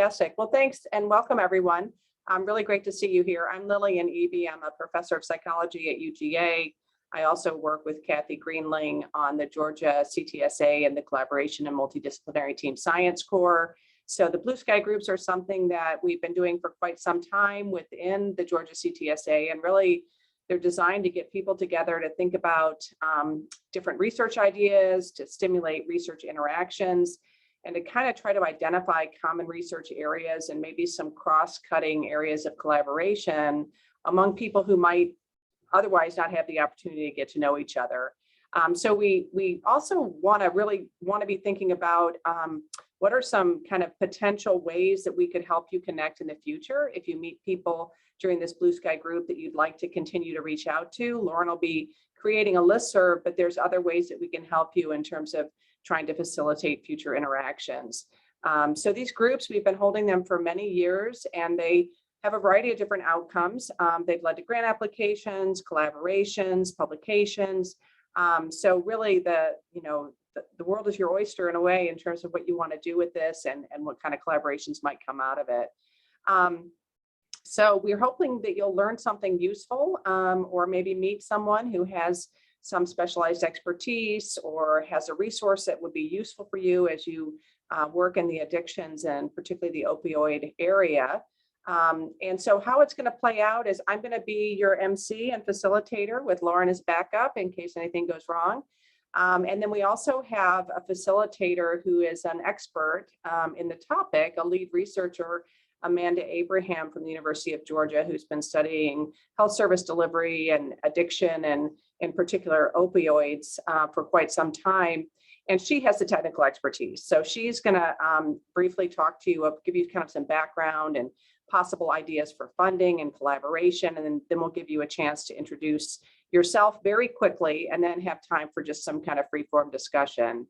Fantastic. Well, thanks and welcome everyone. Really great to see you here. I'm Lillian Eby. I'm a professor of psychology at UGA. I also work with Kathy Greenling on the Georgia CTSA and the Collaboration and Multidisciplinary Team Science Corps. So the Blue Sky groups are something that we've been doing for quite some time within the Georgia CTSA, and really they're designed to get people together to think about different research ideas, to stimulate research interactions, and to kind of try to identify common research areas and maybe some cross-cutting areas of collaboration among people who might otherwise not have the opportunity to get to know each other. So we also really want to be thinking about what are some kind of potential ways that we could help you connect in the future. If you meet people during this Blue Sky group that you'd like to continue to reach out to, Lauren will be creating a listserv, but there's other ways that we can help you in terms of trying to facilitate future interactions. So these groups, we've been holding them for many years, and they have a variety of different outcomes. They've led to grant applications, collaborations, publications. So really the world is your oyster in a way in terms of what you want to do with this and what kind of collaborations might come out of it. So we're hoping that you'll learn something useful or maybe meet someone who has some specialized expertise or has a resource that would be useful for you as you work in the addictions and particularly the opioid area. And so how it's going to play out is I'm going to be your MC and facilitator with Lauren as backup in case anything goes wrong. And then we also have a facilitator who is an expert in the topic, a lead researcher, Amanda Abraham from the University of Georgia, who's been studying health service delivery and addiction and in particular opioids for quite some time. And she has the technical expertise. So she's going to briefly talk to you, give you kind of some background and possible ideas for funding and collaboration. And then we'll give you a chance to introduce yourself very quickly and then have time for just some kind of free-form discussion.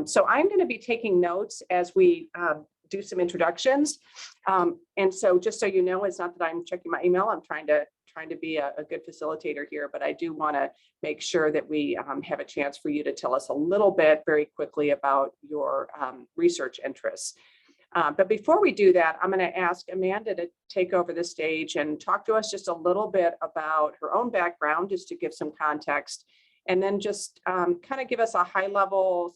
So I'm going to be taking notes as we do some introductions. And so just so you know, it's not that I'm checking my email. I'm trying to be a good facilitator here, but I do want to make sure that we have a chance for you to tell us a little bit very quickly about your research interests. But before we do that, I'm going to ask Amanda to take over the stage and talk to us just a little bit about her own background, just to give some context, and then just kind of give us some high level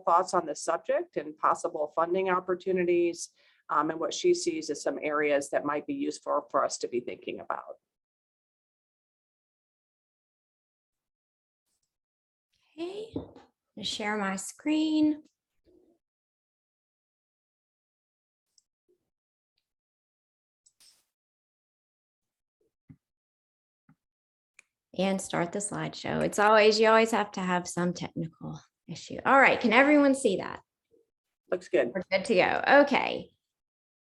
thoughts on the subject and possible funding opportunities and what she sees as some areas that might be useful for us to be thinking about. Okay, I'm going to share my screen. And start the slideshow. You always have to have some technical issue. All right, can everyone see that? Looks good. We're good to go. Okay,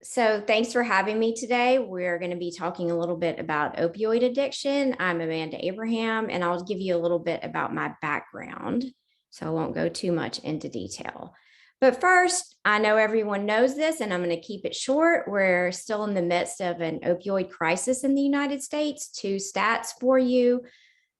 so thanks for having me today. We're going to be talking a little bit about opioid addiction. I'm Amanda Abraham, and I'll give you a little bit about my background, so I won't go too much into detail. But first, I know everyone knows this, and I'm going to keep it short. We're still in the midst of an opioid crisis in the United States. 2 stats for you.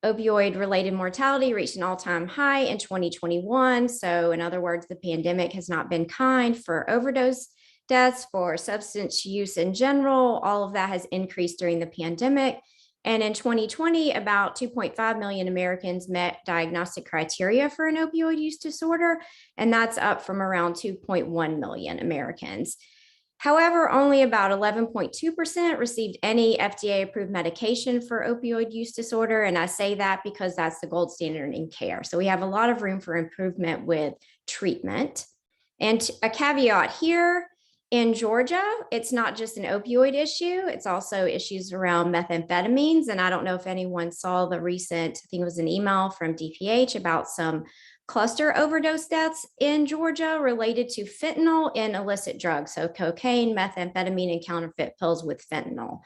Opioid-related mortality reached an all-time high in 2021. So in other words, the pandemic has not been kind for overdose deaths, for substance use in general. All of that has increased during the pandemic. And in 2020, about 2.5 million Americans met diagnostic criteria for an opioid use disorder, and that's up from around 2.1 million Americans. However, only about 11.2% received any FDA-approved medication for opioid use disorder, and I say that because that's the gold standard in care. So we have a lot of room for improvement with treatment. And a caveat here, in Georgia, it's not just an opioid issue, it's also issues around methamphetamines. And I don't know if anyone saw the recent, I think it was an email from DPH about some cluster overdose deaths in Georgia related to fentanyl in illicit drugs. So cocaine, methamphetamine, and counterfeit pills with fentanyl.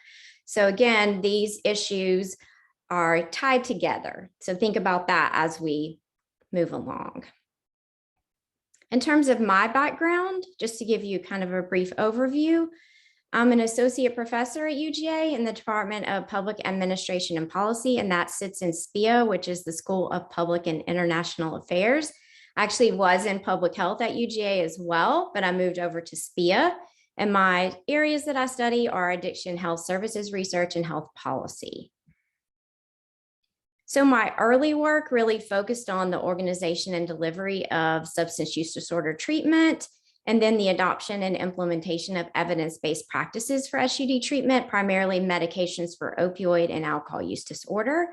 So again, these issues are tied together. So think about that as we move along. In terms of my background, just to give you kind of a brief overview, I'm an associate professor at UGA in the Department of Public Administration and Policy, and that sits in SPIA, which is the School of Public and International Affairs. I actually was in public health at UGA as well, but I moved over to SPIA, And my areas that I study are addiction health services research and health policy. So my early work really focused on the organization and delivery of substance use disorder treatment, and then the adoption and implementation of evidence-based practices for SUD treatment, primarily medications for opioid and alcohol use disorder.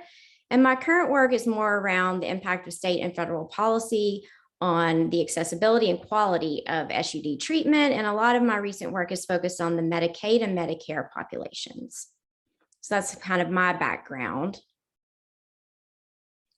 And my current work is more around the impact of state and federal policy on the accessibility and quality of SUD treatment. And a lot of my recent work is focused on the Medicaid and Medicare populations. So that's kind of my background.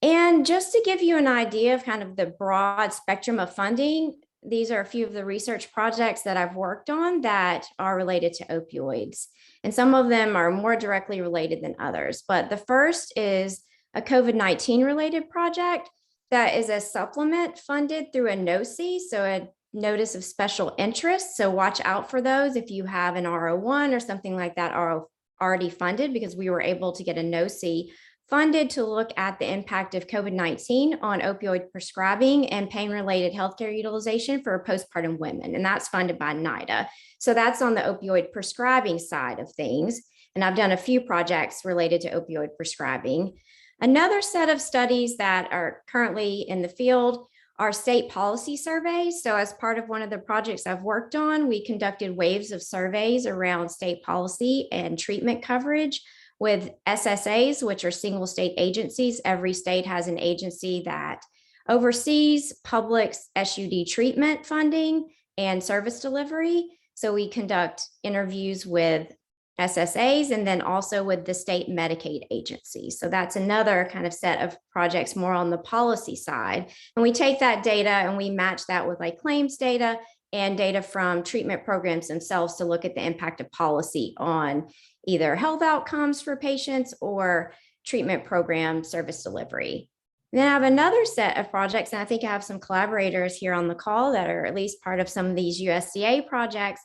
And just to give you an idea of kind of the broad spectrum of funding, these are a few of the research projects that I've worked on that are related to opioids. And some of them are more directly related than others. But the first is a COVID-19 related project that is a supplement funded through a NOSI, so a notice of special interest. So watch out for those if you have an R01 or something like that are already funded, because we were able to get a NOSI funded to look at the impact of COVID-19 on opioid prescribing and pain-related healthcare utilization for postpartum women. And that's funded by NIDA. So that's on the opioid prescribing side of things. And I've done a few projects related to opioid prescribing. Another set of studies that are currently in the field are state policy surveys. So as part of one of the projects I've worked on, we conducted waves of surveys around state policy and treatment coverage with SSAs, which are single state agencies. Every state has an agency that oversees public SUD treatment funding and service delivery. So we conduct interviews with SSAs and then also with the state Medicaid agencies. So that's another kind of set of projects more on the policy side. And we take that data and we match that with like claims data and data from treatment programs themselves to look at the impact of policy on either health outcomes for patients or treatment program service delivery. Then I have another set of projects, and I think I have some collaborators here on the call that are at least part of some of these USDA projects.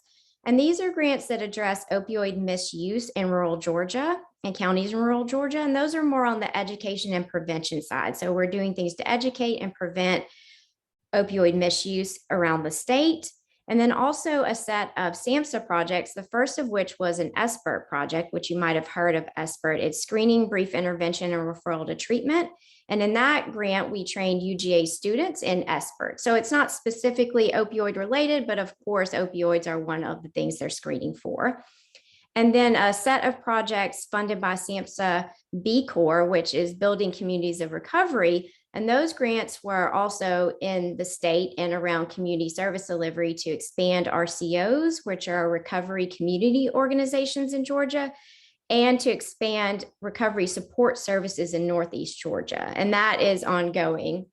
And these are grants that address opioid misuse in rural Georgia and counties in rural Georgia. And those are more on the education and prevention side. So we're doing things to educate and prevent opioid misuse around the state. And then also a set of SAMHSA projects, the first of which was an SBIRT project, which you might have heard of SBIRT. It's screening, brief intervention, and referral to treatment. And in that grant, we trained UGA students in SBIRT. So it's not specifically opioid related, but of course, opioids are one of the things they're screening for. And then a set of projects funded by SAMHSA B Corps, which is building communities of recovery. And those grants were also in the state and around community service delivery to expand RCOs, which are recovery community organizations in Georgia, and to expand recovery support services in Northeast Georgia. And that is ongoing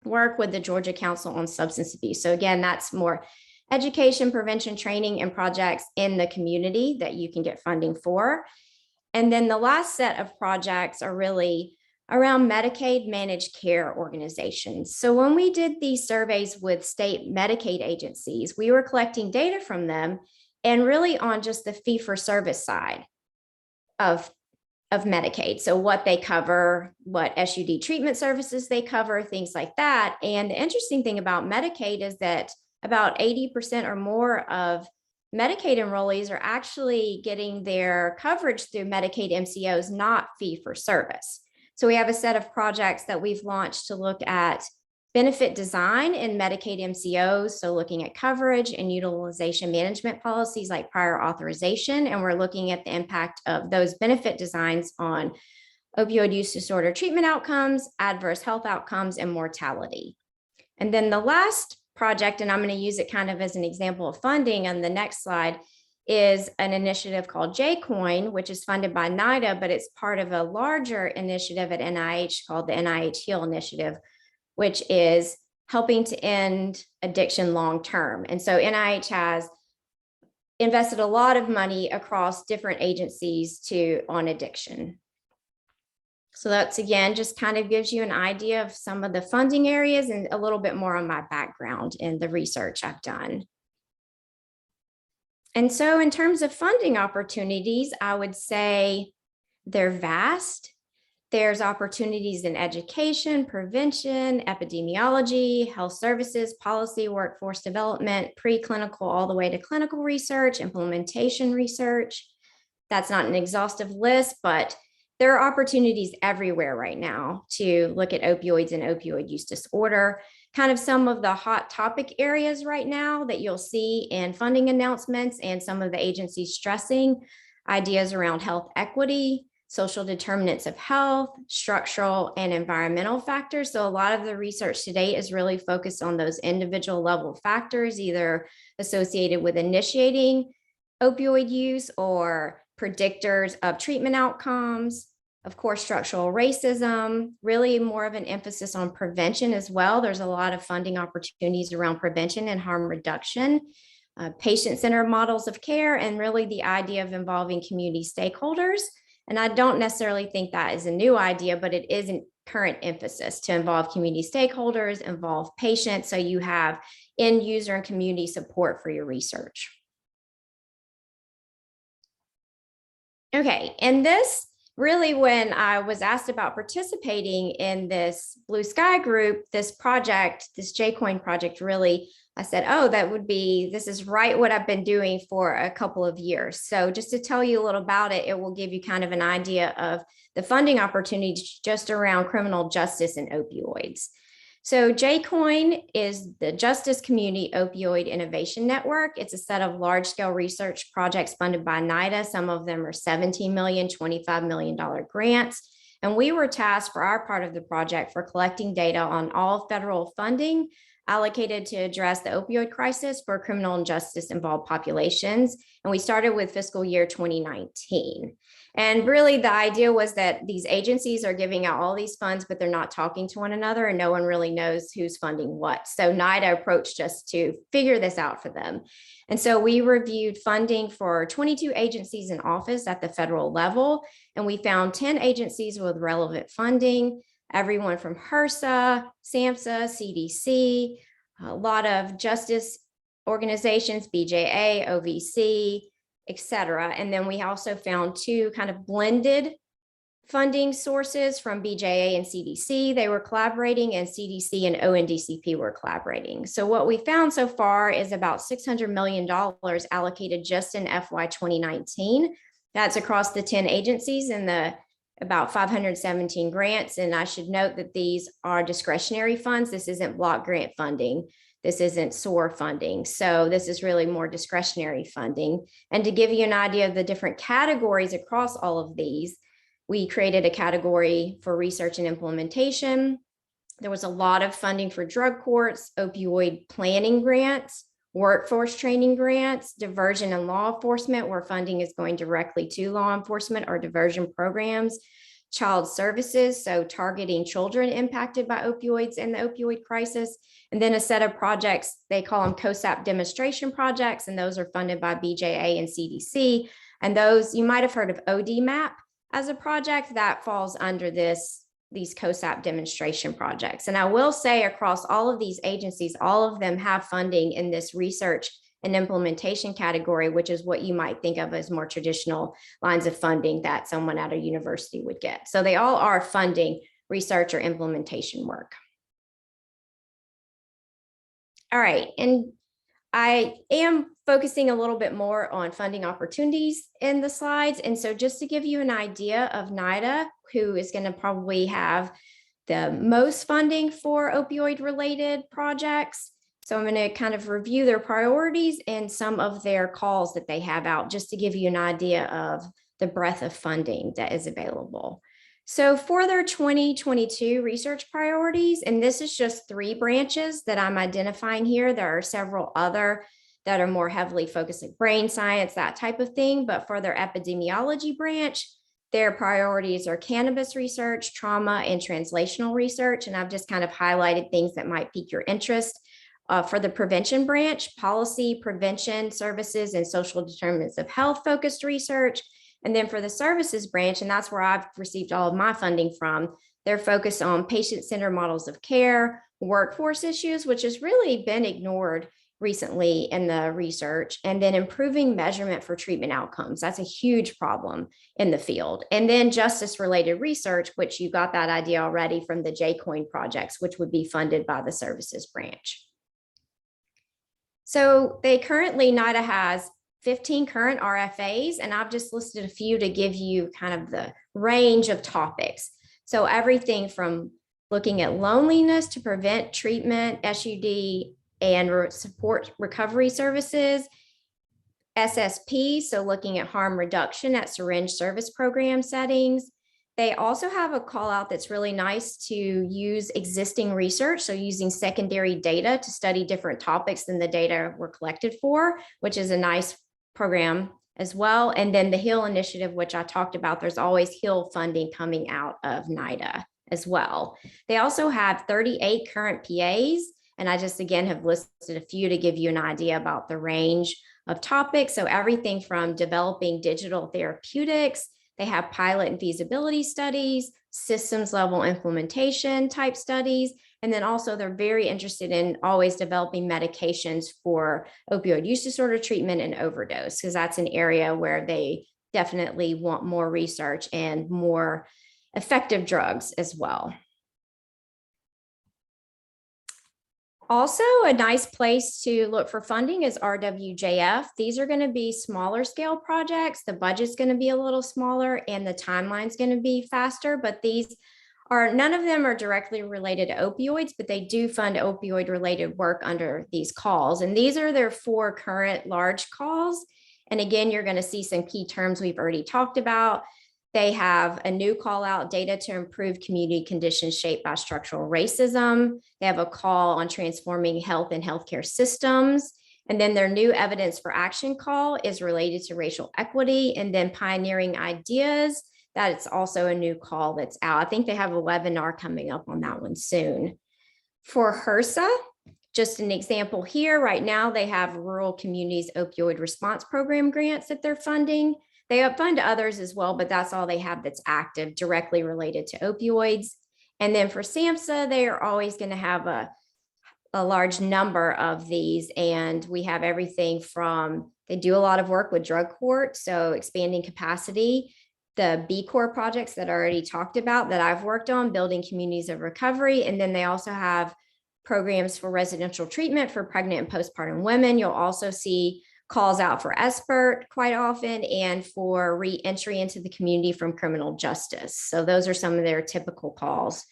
work with the Georgia Council on Substance Abuse. So again, that's more education, prevention, training, and projects in the community that you can get funding for. And then the last set of projects are really around Medicaid managed care organizations. So when we did these surveys with state Medicaid agencies, we were collecting data from them and really on just the fee-for-service side of Medicaid. So what they cover, what SUD treatment services they cover, things like that. And the interesting thing about Medicaid is that about 80% or more of Medicaid enrollees are actually getting their coverage through Medicaid MCOs, not fee-for-service. So we have a set of projects that we've launched to look at benefit design in Medicaid MCOs. So looking at coverage and utilization management policies like prior authorization. And we're looking at the impact of those benefit designs on opioid use disorder treatment outcomes, adverse health outcomes, and mortality. And then the last project, and I'm going to use it kind of as an example of funding on the next slide, is an initiative called JCoin, which is funded by NIDA, but it's part of a larger initiative at NIH called the NIH HEAL Initiative, which is helping to end addiction long-term. And so NIH has invested a lot of money across different agencies on addiction. So that's, again, just kind of gives you an idea of some of the funding areas and a little bit more on my background and the research I've done. And so in terms of funding opportunities, I would say they're vast. There's opportunities in education, prevention, epidemiology, health services, policy, workforce development, preclinical all the way to clinical research, implementation research. That's not an exhaustive list, but there are opportunities everywhere right now to look at opioids and opioid use disorder. Kind of some of the hot topic areas right now that you'll see in funding announcements and some of the agencies stressing ideas around health equity, social determinants of health, structural and environmental factors. So a lot of the research today is really focused on those individual level factors, either associated with initiating opioid use or predictors of treatment outcomes. Of course, structural racism, really more of an emphasis on prevention as well. There's a lot of funding opportunities around prevention and harm reduction, patient-centered models of care, and really the idea of involving community stakeholders. And I don't necessarily think that is a new idea, but it is a current emphasis to involve community stakeholders, involve patients, so you have end user and community support for your research. Okay, and this really, when I was asked about participating in this Blue Sky group, this project, this JCoin project, really, I said, oh, this is right what I've been doing for a couple of years. So just to tell you a little about it, it will give you kind of an idea of the funding opportunities just around criminal justice and opioids. So JCoin is the Justice Community Opioid Innovation Network. It's a set of large-scale research projects funded by NIDA. Some of them are $17 million, $25 million grants. And we were tasked for our part of the project for collecting data on all federal funding allocated to address the opioid crisis for criminal and justice involved populations. And we started with fiscal year 2019. And really the idea was that these agencies are giving out all these funds, but they're not talking to one another and no one really knows who's funding what. So NIDA approached us to figure this out for them. And so we reviewed funding for 22 agencies in office at the federal level. And we found 10 agencies with relevant funding, everyone from HRSA, SAMHSA, CDC, a lot of justice organizations, BJA, OVC, et cetera. And then we also found two kind of blended funding sources from BJA and CDC. They were collaborating, and CDC and ONDCP were collaborating. So what we found so far is about $600 million allocated just in FY 2019. That's across the 10 agencies and the about 517 grants. And I should note that these are discretionary funds. This isn't block grant funding. This isn't SOAR funding. So this is really more discretionary funding. And to give you an idea of the different categories across all of these, we created a category for research and implementation. There was a lot of funding for drug courts, opioid planning grants, workforce training grants, diversion and law enforcement, where funding is going directly to law enforcement or diversion programs, child services, so targeting children impacted by opioids and the opioid crisis, and then a set of projects, they call them COSAP demonstration projects, and those are funded by BJA and CDC. And those, you might have heard of ODMAP as a project that falls under these COSAP demonstration projects. And I will say across all of these agencies, all of them have funding in this research and implementation category, which is what you might think of as more traditional lines of funding that someone at a university would get. So they all are funding research or implementation work. All right, and I am focusing a little bit more on funding opportunities in the slides. And so just to give you an idea of NIDA, who is going to probably have the most funding for opioid related projects. So I'm going to kind of review their priorities and some of their calls that they have out, just to give you an idea of the breadth of funding that is available. So for their 2022 research priorities, and this is just 3 branches that I'm identifying here. There are several other that are more heavily focused on brain science, that type of thing. But for their epidemiology branch, their priorities are cannabis research, trauma, and translational research. And I've just kind of highlighted things that might pique your interest. For the prevention branch, policy, prevention services, and social determinants of health focused research. And then for the services branch, and that's where I've received all of my funding from, they're focused on patient-centered models of care, workforce issues, which has really been ignored recently in the research, and then improving measurement for treatment outcomes. That's a huge problem in the field. And then justice-related research, which you got that idea already from the J-Coin projects, which would be funded by the services branch. So NIDA has 15 current RFAs, and I've just listed a few to give you kind of the range of topics. So everything from looking at loneliness to prevent treatment, SUD, and support recovery services, SSP, so looking at harm reduction at syringe service program settings. They also have a call out that's really nice to use existing research, so using secondary data to study different topics than the data were collected for, which is a nice program as well. And then the HEAL initiative, which I talked about, there's always HEAL funding coming out of NIDA as well. They also have 38 current PAs, and I just again have listed a few to give you an idea about the range of topics. So everything from developing digital therapeutics, they have pilot and feasibility studies, systems level implementation type studies, and then also they're very interested in always developing medications for opioid use disorder treatment and overdose, because that's an area where they definitely want more research and more effective drugs as well. Also, a nice place to look for funding is RWJF. These are going to be smaller scale projects. The budget's going to be a little smaller and the timeline's going to be faster, but these are, none of them are directly related to opioids, but they do fund opioid related work under these calls. And these are their 4 current large calls. And again, you're going to see some key terms we've already talked about. They have a new call out, data to improve community conditions shaped by structural racism. They have a call on transforming health and healthcare systems. And then their new evidence for action call is related to racial equity, and then pioneering ideas. That it's also a new call that's out. I think they have a webinar coming up on that one soon. For HRSA, just an example here, right now they have Rural Communities Opioid Response Program grants that they're funding. They fund others as well, but that's all they have that's active, directly related to opioids. And then for SAMHSA, they are always going to have a large number of these. And we have everything from, they do a lot of work with drug court, so expanding capacity, the B Corps projects that I already talked about that I've worked on, building communities of recovery. And then they also have programs for residential treatment for pregnant and postpartum women. You'll also see calls out for SBIRT quite often, and for re-entry into the community from criminal justice. So those are some of their typical calls.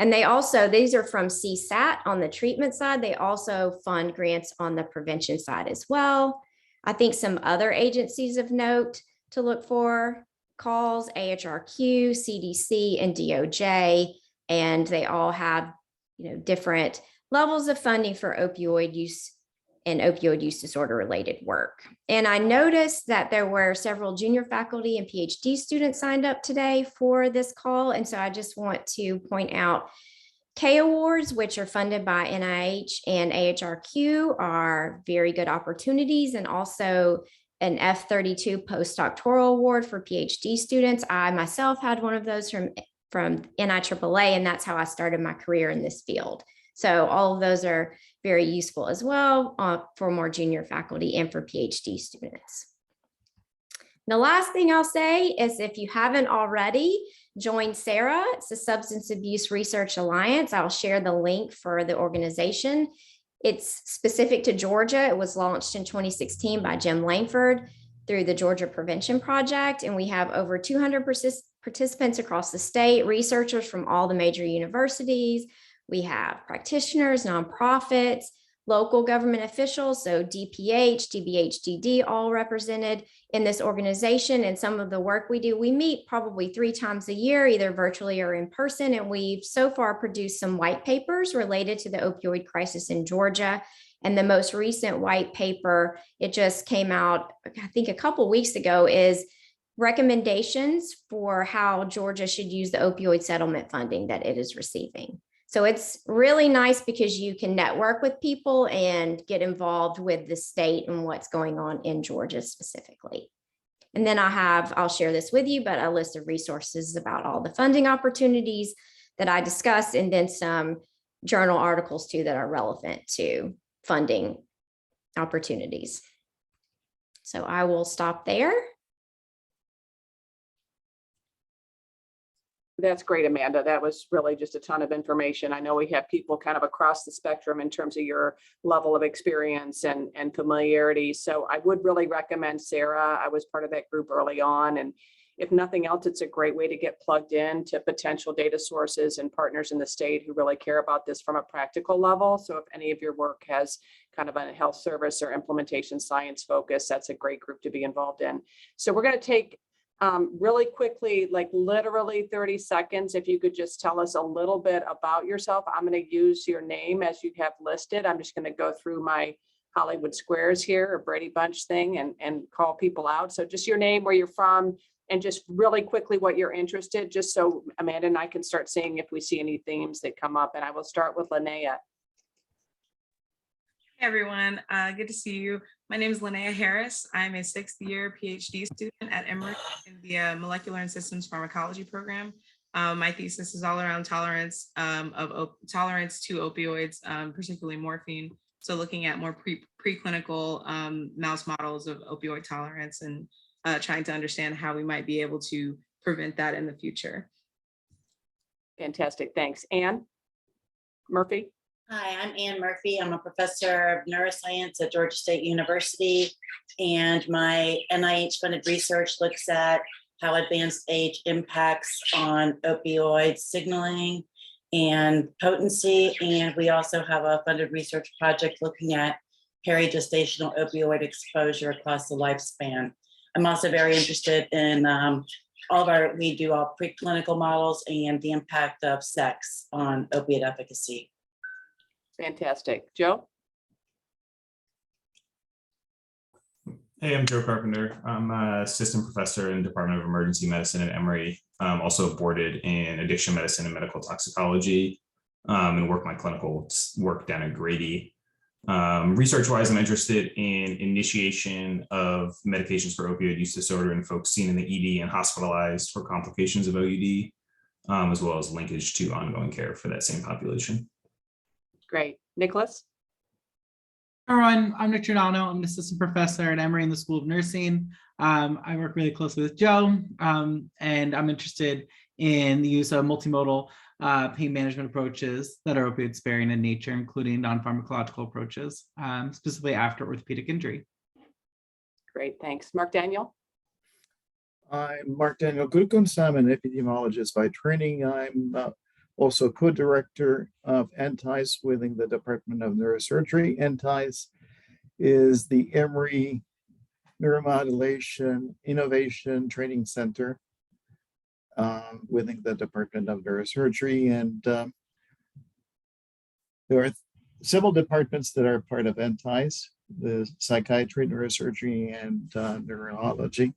And they also, these are from CSAT on the treatment side. They also fund grants on the prevention side as well. I think some other agencies of note to look for calls, AHRQ, CDC, and DOJ, and they all have, different levels of funding for opioid use and opioid use disorder related work. And I noticed that there were several junior faculty and PhD students signed up today for this call. And so I just want to point out K Awards, which are funded by NIH and AHRQ, are very good opportunities, and also an F32 postdoctoral award for PhD students. I myself had one of those from NIAAA, and that's how I started my career in this field. So all of those are very useful as well for more junior faculty and for PhD students. The last thing I'll say is, if you haven't already, join SARA. It's the Substance Abuse Research Alliance. I'll share the link for the organization. It's specific to Georgia. It was launched in 2016 by Jim Langford through the Georgia Prevention Project. And we have over 200 participants across the state, researchers from all the major universities. We have practitioners, nonprofits, local government officials, so DPH, DBHDD, all represented in this organization. And some of the work we do, we meet probably 3 times a year, either virtually or in person. And we've so far produced some white papers related to the opioid crisis in Georgia. And the most recent white paper, it just came out, I think a couple of weeks ago, is recommendations for how Georgia should use the opioid settlement funding that it is receiving. So it's really nice because you can network with people and get involved with the state and what's going on in Georgia specifically. And then I'll share this with you, but a list of resources about all the funding opportunities that I discussed, and then some journal articles too that are relevant to funding opportunities. So I will stop there. That's great, Amanda. That was really just a ton of information. I know we have people kind of across the spectrum in terms of your level of experience and familiarity. So I would really recommend Sarah. I was part of that group early on. And if nothing else, it's a great way to get plugged in to potential data sources and partners in the state who really care about this from a practical level. So if any of your work has kind of a health service or implementation science focus, that's a great group to be involved in. So we're going to take really quickly, like literally 30 seconds, if you could just tell us a little bit about yourself. I'm going to use your name as you have listed. I'm just going to go through my Hollywood Squares here, or Brady Bunch thing, and call people out. So just your name, where you're from, and just really quickly what you're interested, just so Amanda and I can start seeing if we see any themes that come up. And I will start with Linnea. Hey everyone, good to see you. My name is Linnea Harris. I'm a 6th year PhD student at Emory in the Molecular and Systems Pharmacology program. My thesis is all around tolerance tolerance to opioids, particularly morphine. So looking at more preclinical mouse models of opioid tolerance and trying to understand how we might be able to prevent that in the future. Fantastic, thanks. Anne Murphy. Hi, I'm Ann Murphy. I'm a professor of neuroscience at Georgia State University, and my NIH-funded research looks at how advanced age impacts on opioid signaling and potency, and we also have a funded research project looking at perigestational opioid exposure across the lifespan. I'm also very interested in we do all preclinical models and the impact of sex on opiate efficacy. Fantastic. Joe? Hey, I'm Joe Carpenter. I'm an assistant professor in the Department of Emergency Medicine at Emory. I'm also boarded in addiction medicine and medical toxicology, and work my clinical work down at Grady. Research-wise, I'm interested in initiation of medications for opioid use disorder in folks seen in the ED and hospitalized for complications of OUD, as well as linkage to ongoing care for that same population. Great. Nicholas? Everyone, I'm Nick Giordano. I'm an assistant professor at Emory in the School of Nursing. I work really closely with Joe, and I'm interested in the use of multimodal pain management approaches that are opioid sparing in nature, including non-pharmacological approaches, specifically after orthopedic injury. Great, thanks. Mark Daniel? I'm Mark Daniel Gluckens. I'm an epidemiologist by training. I'm also co-director of NTICE within the Department of Neurosurgery. NTICE is the Emory Neuromodulation Innovation Training Center within the Department of Neurosurgery. And there are several departments that are part of NTICE, the psychiatry, neurosurgery, and neurology,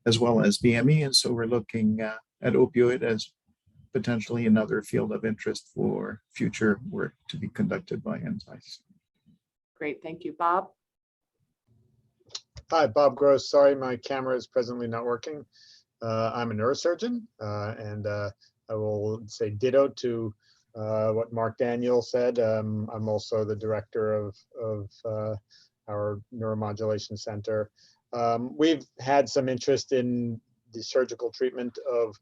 as well as BME. And so we're looking at opioid as potentially another field of interest for future work to be conducted by NTICE. Great, thank you. Bob? Hi, Bob Gross. Sorry, my camera is presently not working. I'm a neurosurgeon, and I will say ditto to what Mark Daniel said. I'm also the director of our neuromodulation center. We've had some interest in the surgical treatment of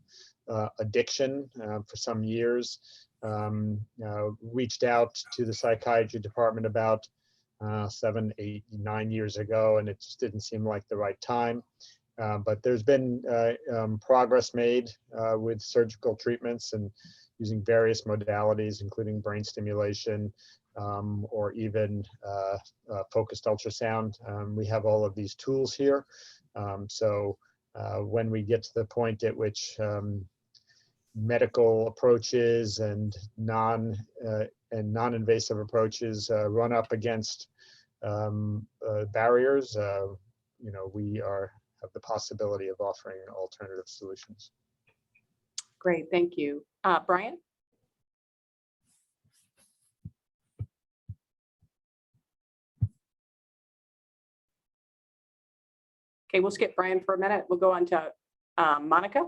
addiction for some years. Reached out to the psychiatry department about 7, 8, 9 years ago, and it just didn't seem like the right time. But there's been progress made with surgical treatments and using various modalities, including brain stimulation or even focused ultrasound. We have all of these tools here. So when we get to the point at which medical approaches and non-invasive approaches run up against barriers, we have the possibility of offering alternative solutions. Great, thank you. Brian? Okay, we'll skip Brian for a minute. We'll go on to Monica.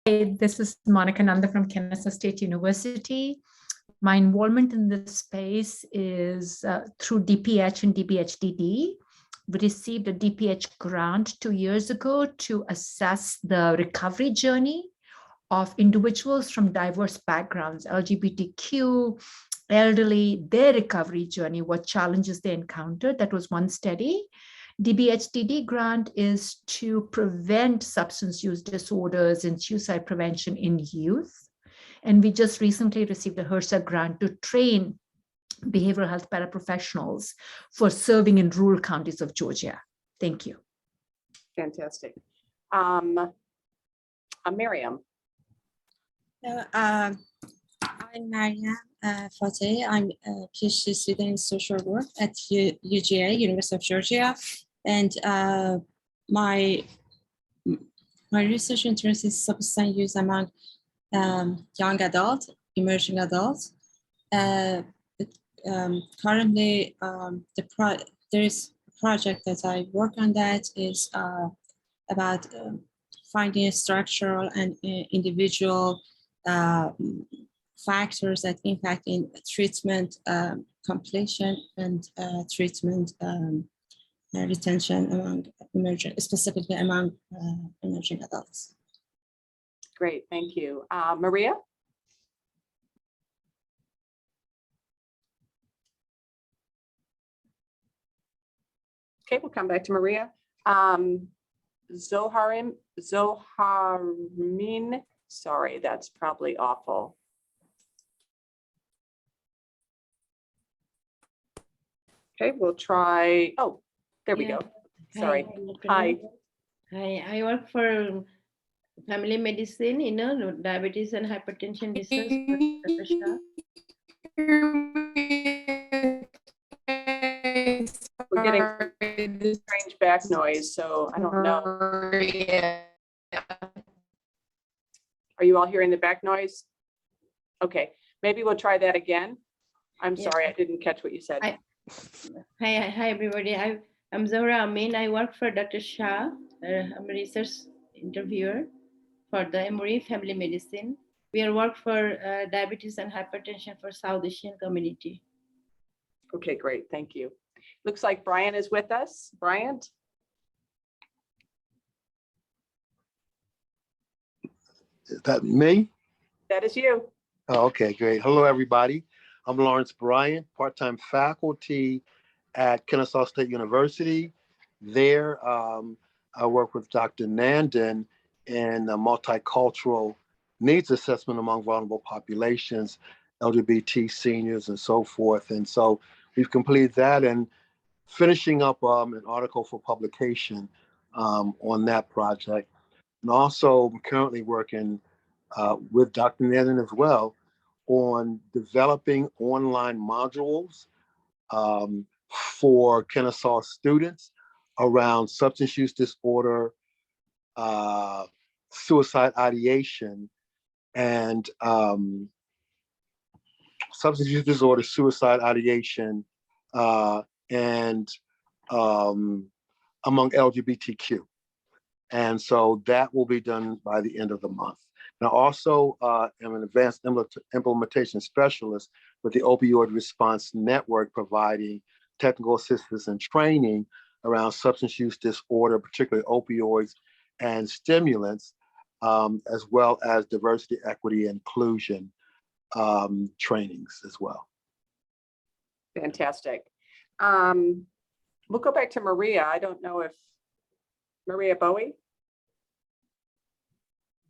Hey, this is Monica Nanda from Kansas State University. My involvement in this space is through DPH and DPHDD. We received a DPH grant 2 years ago to assess the recovery journey of individuals from diverse backgrounds, LGBTQ, elderly, their recovery journey, what challenges they encountered. That was one study. DBHDD grant is to prevent substance use disorders and suicide prevention in youth. And we just recently received a HRSA grant to train behavioral health paraprofessionals for serving in rural counties of Georgia. Thank you. Fantastic. Miriam. I'm Mariam Fateh. I'm a PhD student in social work at UGA, University of Georgia. And my research interest is substance use among young adults, emerging adults. Currently, there is a project that I work on that is about finding structural and individual factors that impact in treatment completion and treatment retention among specifically among emerging adults. Great, thank you. Maria? Okay, we'll come back to Maria. Zoharmin, sorry, that's probably awful. Okay, we'll try, oh, there we go. Sorry. Hi. Hi, I work for family medicine, diabetes and hypertension research. We're getting strange back noise, so I don't know. Are you all hearing the back noise? Okay, maybe we'll try that again. I'm sorry, I didn't catch what you said. Hi, everybody. I'm Zohra Amin. I work for Dr. Shah. I'm a research interviewer for the Emory Family Medicine. We work for diabetes and hypertension for South Asian community. Okay, great. Thank you. Looks like Brian is with us. Brian? Is that me? That is you. Oh, okay, great. Hello, everybody. I'm Lawrence Bryant, part-time faculty at Kennesaw State University. There, I work with Dr. Nandan in multicultural needs assessment among vulnerable populations, LGBT seniors and so forth. And so we've completed that and finishing up an article for publication on that project. And also I'm currently working with Dr. Nandan as well on developing online modules for Kennesaw students around substance use disorder, suicide ideation, and substance use disorder, suicide ideation, and among LGBTQ. And so that will be done by the end of the month. Now, also am an advanced implementation specialist with the Opioid Response Network, providing technical assistance and training around substance use disorder, particularly opioids and stimulants, as well as diversity, equity, and inclusion trainings as well. Fantastic. We'll go back to Maria. I don't know if Maria Bowie.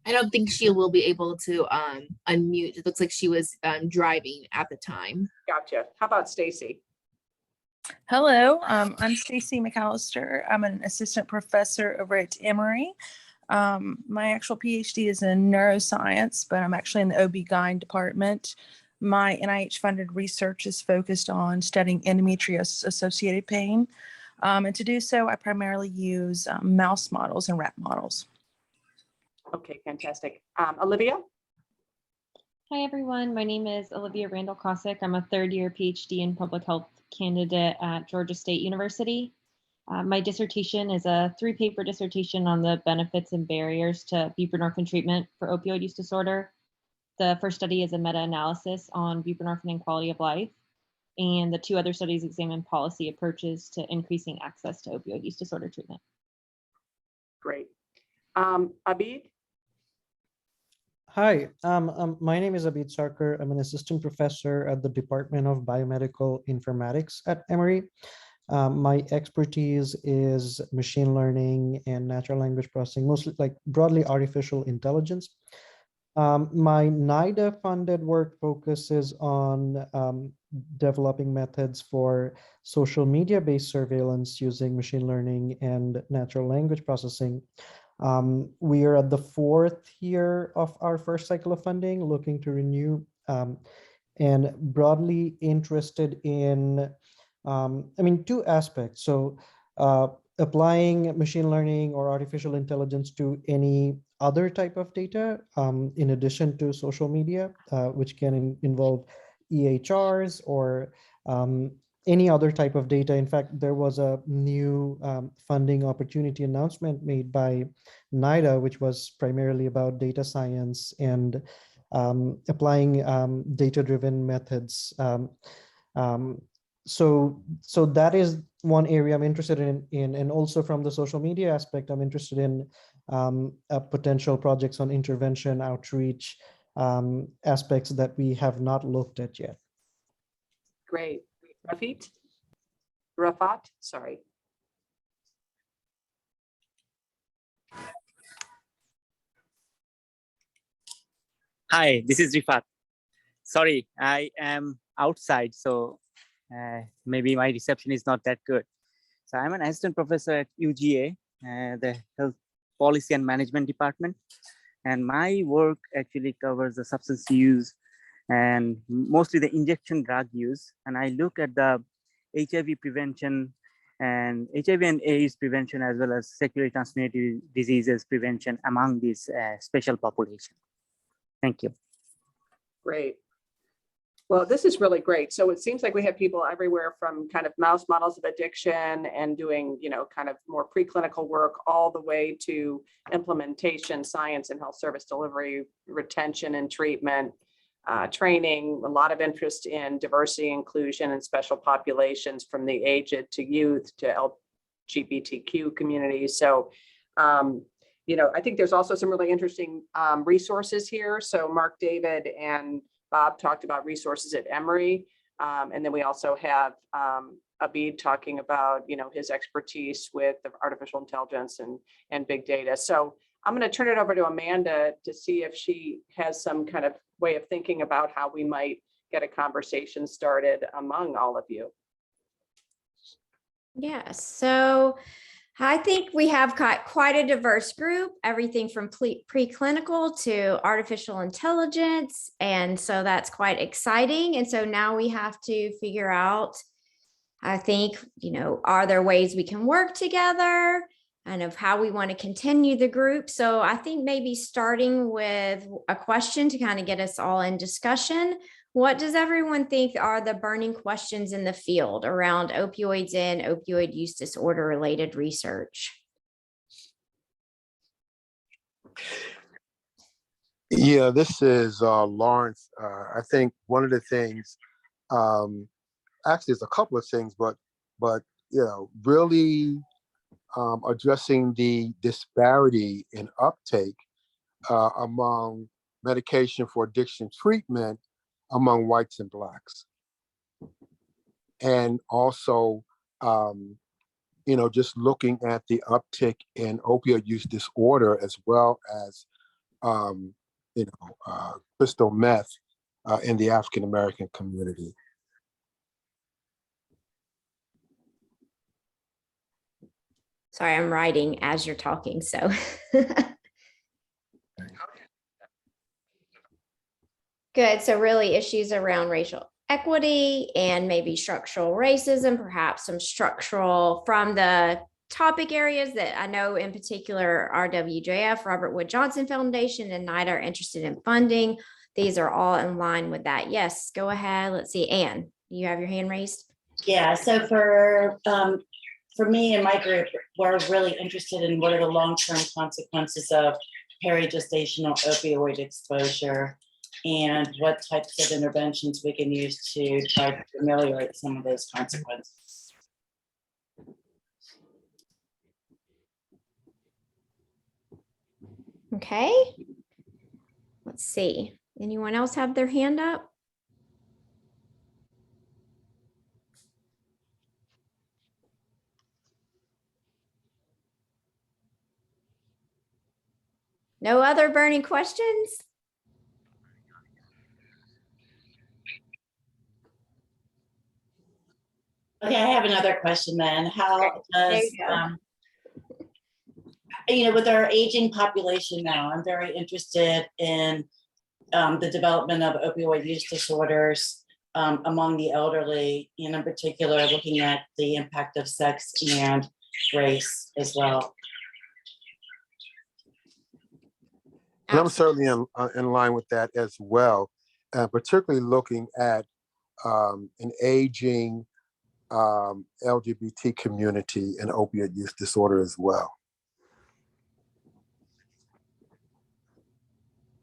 I don't think she will be able to unmute. It looks like she was driving at the time. Gotcha. How about Stacy? Hello, I'm Stacy McAllister. I'm an assistant professor over at Emory. My actual PhD is in neuroscience, but I'm actually in the OB-GYN department. My NIH-funded research is focused on studying endometriosis-associated pain. And to do so, I primarily use mouse models and rat models. Okay, fantastic. Olivia? Hi, everyone. My name is Olivia Randall Cossack. I'm a third-year PhD in public health candidate at Georgia State University. My dissertation is a 3-paper dissertation on the benefits and barriers to buprenorphine treatment for opioid use disorder. The first study is a meta-analysis on buprenorphine and quality of life. And the two other studies examine policy approaches to increasing access to opioid use disorder treatment. Great. Abid? Hi, my name is Abid Sarkar. I'm an assistant professor at the Department of Biomedical Informatics at Emory. My expertise is machine learning and natural language processing, mostly like broadly artificial intelligence. My NIDA funded work focuses on developing methods for social media based surveillance using machine learning and natural language processing. We are at the 4th year of our first cycle of funding, looking to renew, and broadly interested in, two aspects. So applying machine learning or artificial intelligence to any other type of data, in addition to social media, which can involve EHRs or any other type of data. In fact, there was a new funding opportunity announcement made by NIDA, which was primarily about data science and applying data-driven methods. So that is one area I'm interested in, and also from the social media aspect, I'm interested in potential projects on intervention, outreach, aspects that we have not looked at yet. Great. Rafat, sorry. Hi, this is Rifat. Sorry, I am outside, so maybe my reception is not that good. So I'm an assistant professor at UGA, the Health Policy and Management Department. And my work actually covers the substance use and mostly the injection drug use. And I look at the HIV prevention and HIV and AIDS prevention, as well as sexually transmitted diseases prevention among this special population. Thank you. Great. Well, this is really great. So it seems like we have people everywhere from kind of mouse models of addiction and doing, kind of more preclinical work all the way to implementation, science and health service delivery, retention and treatment, training, a lot of interest in diversity, inclusion, and special populations from the aged to youth to LGBTQ communities. So, I think there's also some really interesting resources here. So Mark David and Bob talked about resources at Emory. And then we also have Abid talking about, his expertise with the artificial intelligence and big data. So I'm going to turn it over to Amanda to see if she has some kind of way of thinking about how we might get a conversation started among all of you. Yes. So I think we have got quite a diverse group, everything from preclinical to artificial intelligence. And so that's quite exciting. And so now we have to figure out, I think, are there ways we can work together and of how we want to continue the group? So I think maybe starting with a question to kind of get us all in discussion. What does everyone think are the burning questions in the field around opioids and opioid use disorder related research? Yeah, this is Lawrence. I think one of the things, actually, there's a couple of things, but really addressing the disparity in uptake among medication for addiction treatment among whites and blacks. And also, just looking at the uptick in opioid use disorder, as well as, crystal meth in the African-American community. Sorry, I'm writing as you're talking, so. Good. So really issues around racial equity and maybe structural racism, perhaps some structural from the topic areas that I know in particular RWJF, Robert Wood Johnson Foundation, and NIDA are interested in funding. These are all in line with that. Yes, go ahead. Let's see. Anne, you have your hand raised? Yeah, so for me and my group, we're really interested in what are the long-term consequences of perigestational opioid exposure. and what types of interventions we can use to try to ameliorate some of those consequences. Okay. Let's see. Anyone else have their hand up? No other burning questions? Okay, I have another question then. How There does, you go. with our aging population now, I'm very interested in the development of opioid use disorders among the elderly, and in particular, looking at the impact of sex and race as well. And I'm certainly in line with that as well, particularly looking at an aging LGBT community and opioid use disorder as well.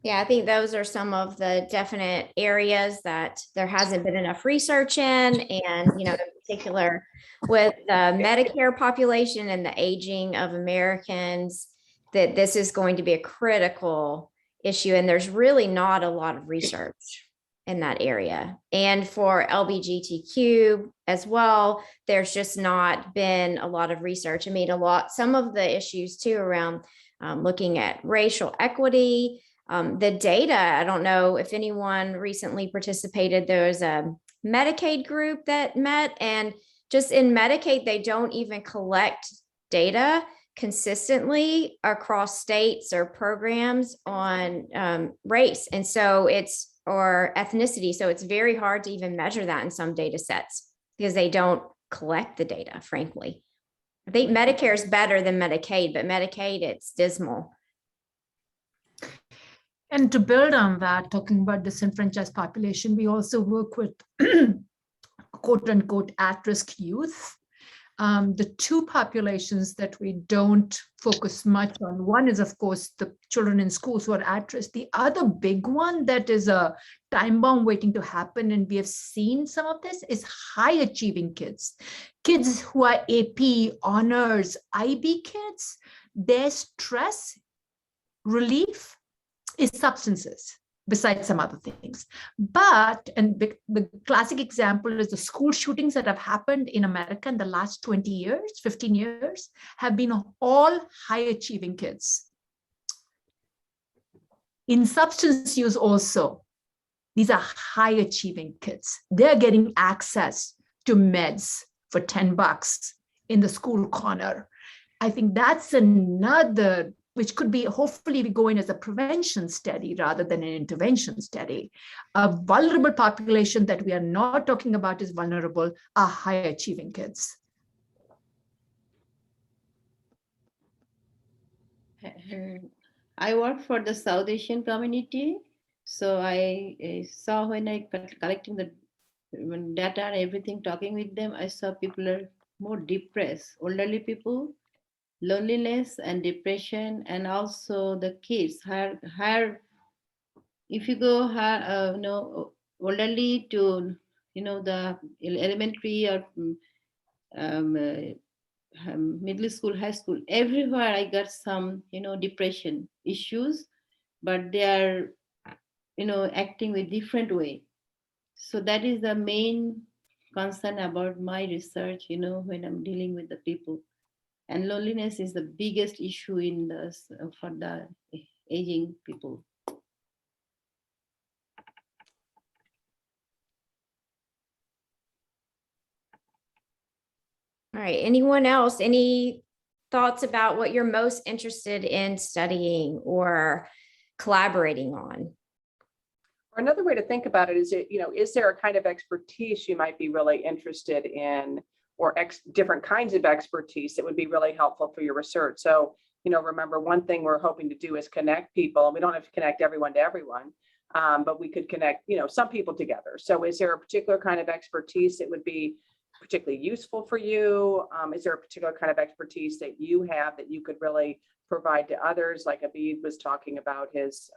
Yeah, I think those are some of the definite areas that there hasn't been enough research in, and in particular with the Medicare population and the aging of Americans, that this is going to be a critical issue, and there's really not a lot of research in that area. And for LGBTQ as well, there's just not been a lot of research. I mean, some of the issues too around looking at racial equity. The data, I don't know if anyone recently participated. There was a Medicaid group that met, and just in Medicaid, they don't even collect data consistently across states or programs on race. And so or ethnicity. So it's very hard to even measure that in some data sets because they don't collect the data, frankly. I think Medicare is better than Medicaid, but Medicaid, it's dismal. And to build on that, talking about disenfranchised population, we also work with quote unquote at-risk youth. The two populations that we don't focus much on, one is of course the children in schools who are at risk. The other big one that is a time bomb waiting to happen, and we have seen some of this, is high achieving kids. Kids who are AP, honors, IB kids, their stress relief is substances besides some other things. And the classic example is the school shootings that have happened in America in the last 20 years, 15 years, have been all high achieving kids. In substance use also, these are high achieving kids. They're getting access to meds for $10 in the school corner. I think that's another, which could be hopefully we go in as a prevention study rather than an intervention study. A vulnerable population that we are not talking about is vulnerable are high achieving kids. I work for the South Asian community. So I saw when I collecting the data and everything, talking with them, I saw people are more depressed, elderly people, loneliness and depression, and also the kids higher. If you go elderly to the elementary or middle school, high school, everywhere I got some depression issues, but they are acting with different way. So that is the main concern about my research, when I'm dealing with the people. And loneliness is the biggest issue for the aging people. All right, anyone else? Any thoughts about what you're most interested in studying or collaborating on? Or another way to think about it is, is there a kind of expertise you might be really interested in, or different kinds of expertise that would be really helpful for your research? So, remember, one thing we're hoping to do is connect people, and we don't have to connect everyone to everyone, but we could connect, some people together. So is there a particular kind of expertise that would be particularly useful for you? Is there a particular kind of expertise that you have that you could really provide to others? Like Abid was talking about his,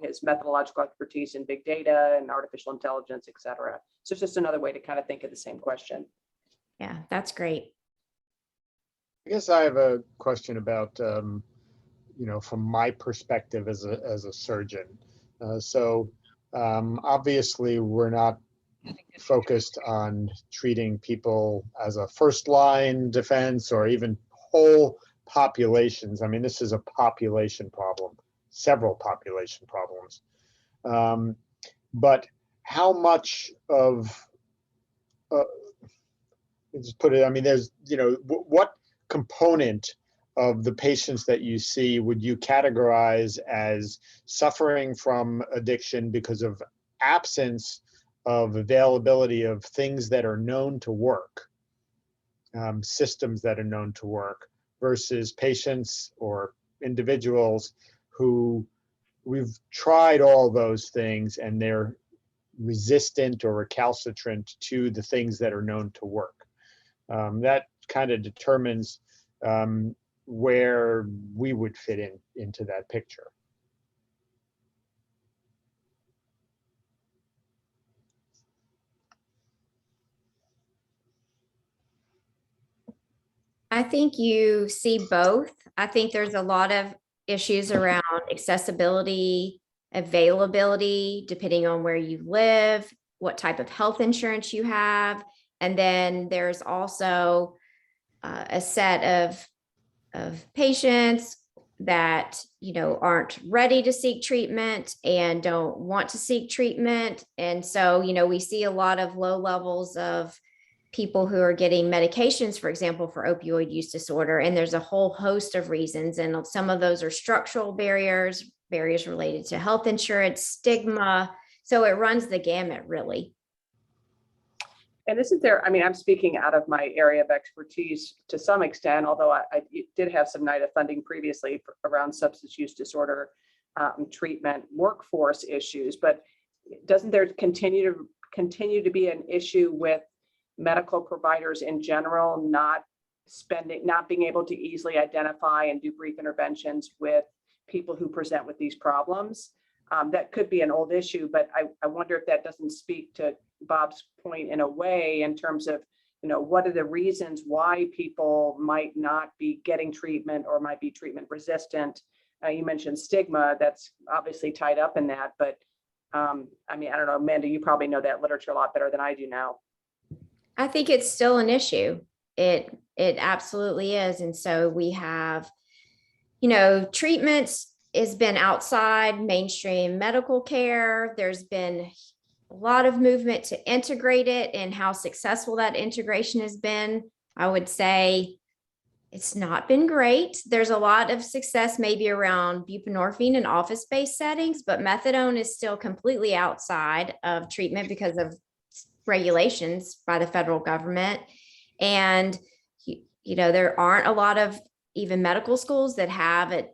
his methodological expertise in big data and artificial intelligence, et cetera. So it's just another way to kind of think of the same question. Yeah, that's great. I guess I have a question about, from my perspective as a surgeon. Obviously, we're not focused on treating people as a first line defense or even whole populations. I mean, this is a population problem, several population problems. But how much of, just put it, I mean, there's, what component of the patients that you see would you categorize as suffering from addiction because of absence of availability of things that are known to work, systems that are known to work, versus patients or individuals who we've tried all those things and they're resistant or recalcitrant to the things that are known to work. That kind of determines where we would fit into that picture. I think you see both. I think there's a lot of issues around accessibility, availability, depending on where you live, what type of health insurance you have. And then there's also a set of patients that, aren't ready to seek treatment and don't want to seek treatment. And so, we see a lot of low levels of people who are getting medications, for example, for opioid use disorder. And there's a whole host of reasons. And some of those are structural barriers related to health insurance, stigma. So it runs the gamut, really. And isn't there, I mean, I'm speaking out of my area of expertise to some extent, although I did have some NIDA funding previously around substance use disorder treatment workforce issues, but doesn't there continue to be an issue with medical providers in general not being able to easily identify and do brief interventions with people who present with these problems? That could be an old issue, but I wonder if that doesn't speak to Bob's point in a way, in terms of, what are the reasons why people might not be getting treatment or might be treatment resistant? You mentioned stigma, that's obviously tied up in that, but I mean, I don't know, Amanda, you probably know that literature a lot better than I do now. I think it's still an issue. It absolutely is. And so we have, treatments has been outside mainstream medical care. There's been a lot of movement to integrate it, and how successful that integration has been, I would say it's not been great. There's a lot of success maybe around buprenorphine in office-based settings, but methadone is still completely outside of treatment because of regulations by the federal government. And, there aren't a lot of even medical schools that have a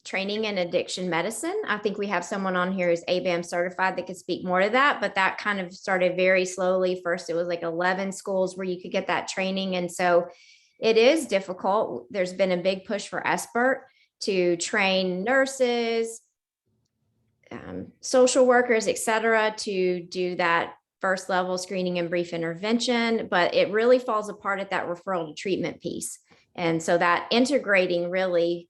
training in addiction medicine. I think we have someone on here who's ABAM certified that could speak more to that, but that kind of started very slowly. First, it was like 11 schools where you could get that training. And so it is difficult. There's been a big push for SBIRT to train nurses, social workers, et cetera, to do that first level screening and brief intervention, but it really falls apart at that referral to treatment piece. And so that integrating really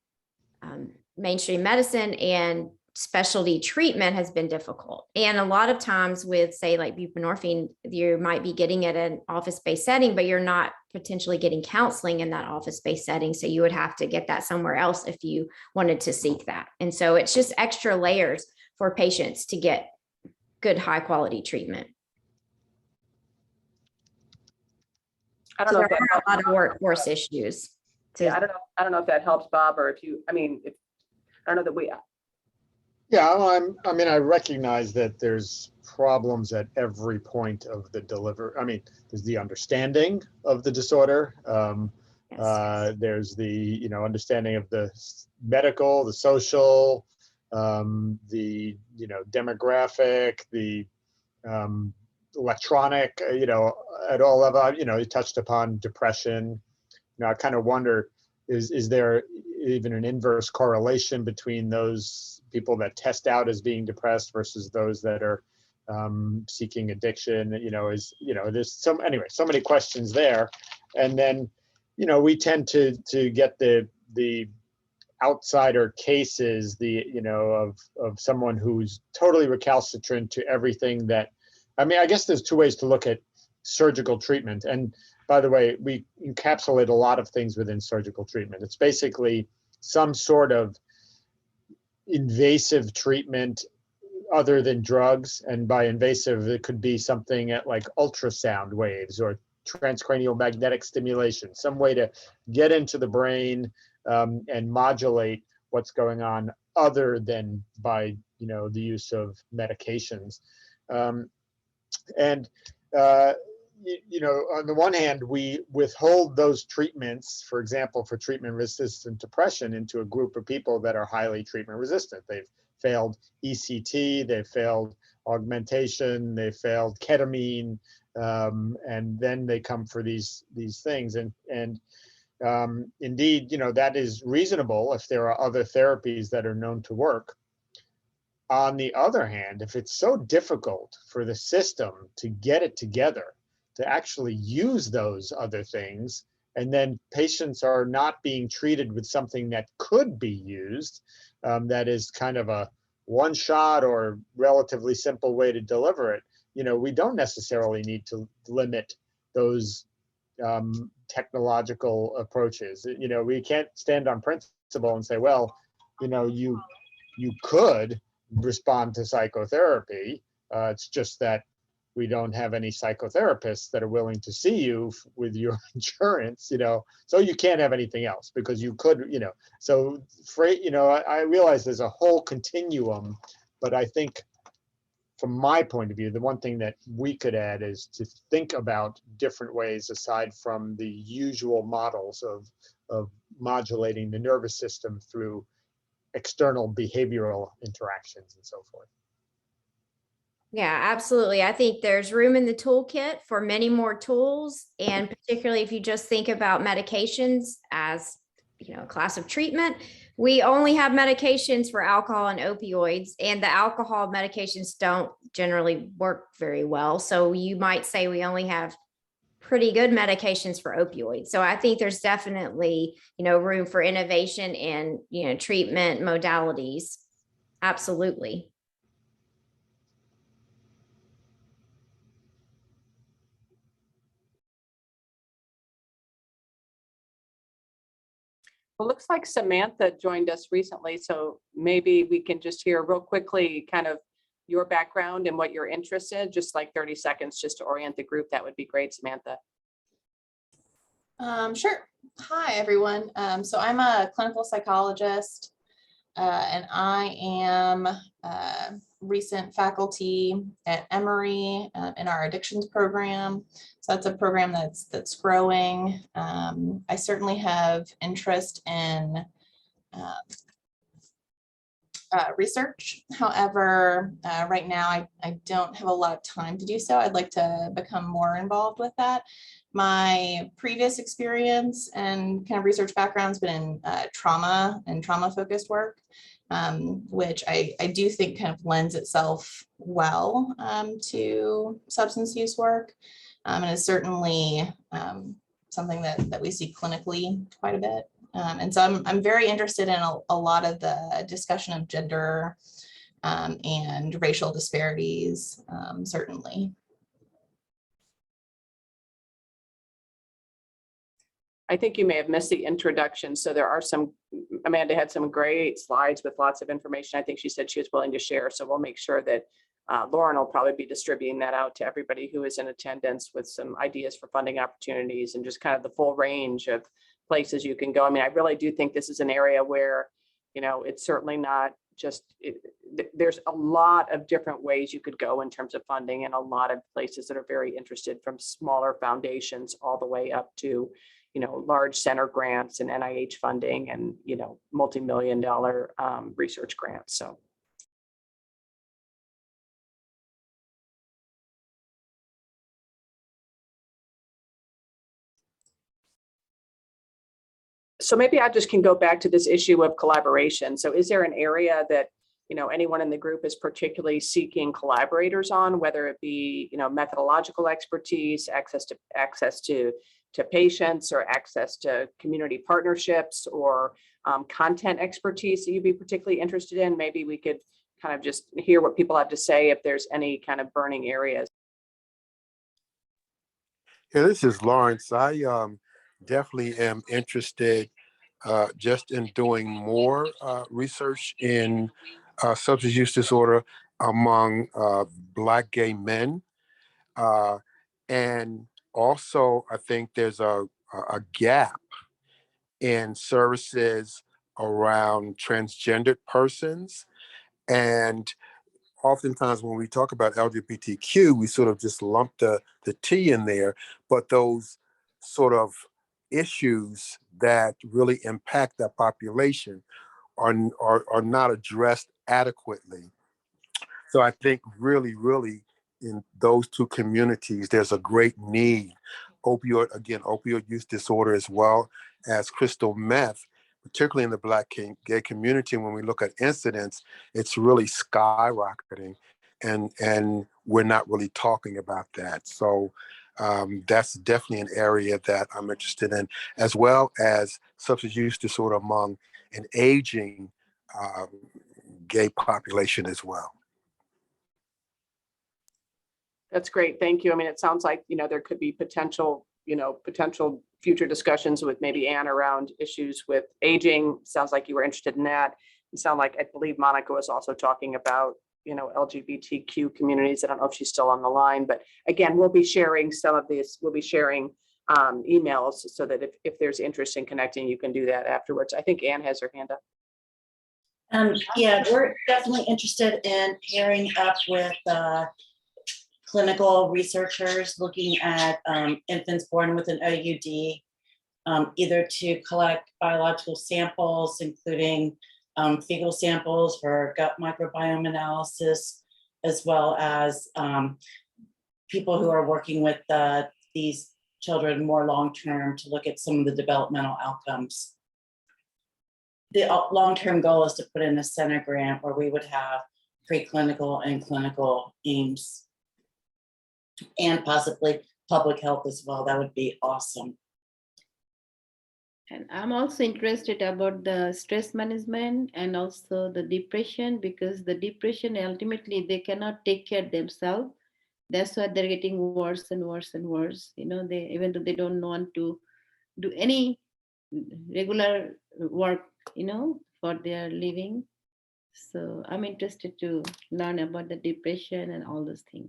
mainstream medicine and specialty treatment has been difficult. And a lot of times with, say, like buprenorphine, you might be getting it in an office-based setting, but you're not potentially getting counseling in that office-based setting. So you would have to get that somewhere else if you wanted to seek that. And so it's just extra layers for patients to get good, high quality treatment. I don't know if there are a lot of workforce issues. Yeah, I don't know if that helps, Bob, or if you, I mean, I don't know that we. Yeah, I mean, I recognize that there's problems at every point of the delivery. I mean, there's the understanding of the disorder. There's the, understanding of the medical, the social, the, demographic, the electronic, at all level. You touched upon depression. I kind of wonder, is there even an inverse correlation between those people that test out as being depressed versus those that are seeking addiction? There's so many questions there. And then, we tend to get the outsider cases, of someone who's totally recalcitrant to everything that, I guess there's two ways to look at surgical treatment. And by the way, we encapsulate a lot of things within surgical treatment. It's basically some sort of invasive treatment other than drugs. And by invasive, it could be something at like ultrasound waves or transcranial magnetic stimulation, some way to get into the brain and modulate what's going on other than by, the use of medications. On the one hand, we withhold those treatments, for example, for treatment-resistant depression, into a group of people that are highly treatment-resistant. They've failed ECT, they've failed augmentation, they've failed ketamine, and then they come for these things. And indeed, that is reasonable if there are other therapies that are known to work. On the other hand, if it's so difficult for the system to get it together, to actually use those other things, and then patients are not being treated with something that could be used, that is kind of a one-shot or relatively simple way to deliver it, we don't necessarily need to limit those technological approaches. We can't stand on principle and say, well, you could respond to psychotherapy. It's just that we don't have any psychotherapists that are willing to see you with your insurance, so you can't have anything else because you could, so I realize there's a whole continuum, but I think from my point of view, the one thing that we could add is to think about different ways aside from the usual models of modulating the nervous system through external behavioral interactions and so forth. Yeah, absolutely. I think there's room in the toolkit for many more tools. And particularly if you just think about medications as, a class of treatment, we only have medications for alcohol and opioids, and the alcohol medications don't generally work very well. So you might say we only have pretty good medications for opioids. So I think there's definitely, room for innovation and, treatment modalities. Absolutely. Well, looks like Samantha joined us recently, so maybe we can just hear real quickly kind of your background and what you're interested in, just like 30 seconds just to orient the group. That would be great, Samantha. Sure. Hi, everyone. So I'm a clinical psychologist, and I am recent faculty at Emory in our addictions program. So that's a program that's growing. I certainly have interest in research. However, right now I don't have a lot of time to do so. I'd like to become more involved with that. My previous experience and kind of research background has been in trauma and trauma-focused work, which I do think kind of lends itself well to substance use work, and is certainly something that we see clinically quite a bit. And so I'm very interested in a lot of the discussion of gender and racial disparities, certainly. I think you may have missed the introduction. So there are Amanda had some great slides with lots of information. I think she said she was willing to share. So we'll make sure that Lauren will probably be distributing that out to everybody who is in attendance with some ideas for funding opportunities and just kind of the full range of places you can go. I mean, I really do think this is an area where, it's certainly not just, there's a lot of different ways you could go in terms of funding, and a lot of places that are very interested, from smaller foundations all the way up to, large center grants and NIH funding and, multi-million-dollar research grants. So So maybe I just can go back to this issue of collaboration. So is there an area that, you know, anyone in the group is particularly seeking collaborators on, whether it be, you know, methodological expertise, access to patients, or access to community partnerships, or content expertise that you'd be particularly interested in? Maybe we could kind of just hear what people have to say if there's any kind of burning areas. Yeah, this is Lawrence. I definitely am interested just in doing more research in substance use disorder among Black gay men. And also, I think there's a gap in services around transgendered persons. And oftentimes when we talk about LGBTQ, we sort of just lump the T in there, but those sort of issues that really impact that population are not addressed adequately. So I think really in those two communities, there's a great need. Opioid use disorder, as well as crystal meth, particularly in the Black gay community. When we look at incidents, it's really skyrocketing, and we're not really talking about that. So that's definitely an area that I'm interested in, as well as substance use disorder among an aging gay population as well. That's great. Thank you. I mean, it sounds like, you know, there could be potential future discussions with maybe Anne around issues with aging. Sounds like you were interested in that. It sounds like, I believe Monica was also talking about, you know, LGBTQ communities. I don't know if she's still on the line, but again, we'll be sharing some of these. We'll be sharing emails so that if there's interest in connecting, you can do that afterwards. I think Anne has her hand up. Yeah, we're definitely interested in pairing up with clinical researchers looking at infants born with an OUD, either to collect biological samples, including fecal samples for gut microbiome analysis, as well as people who are working with these children more long-term to look at some of the developmental outcomes. The long-term goal is to put in a center grant where we would have preclinical and clinical aims, and possibly public health as well. That would be awesome. And I'm also interested about the stress management and also the depression, because the depression ultimately they cannot take care of themselves. That's why they're getting worse and worse and worse. You know, they, even though they don't want to do any regular work, you know, for their living. So I'm interested to learn about the depression and all those things.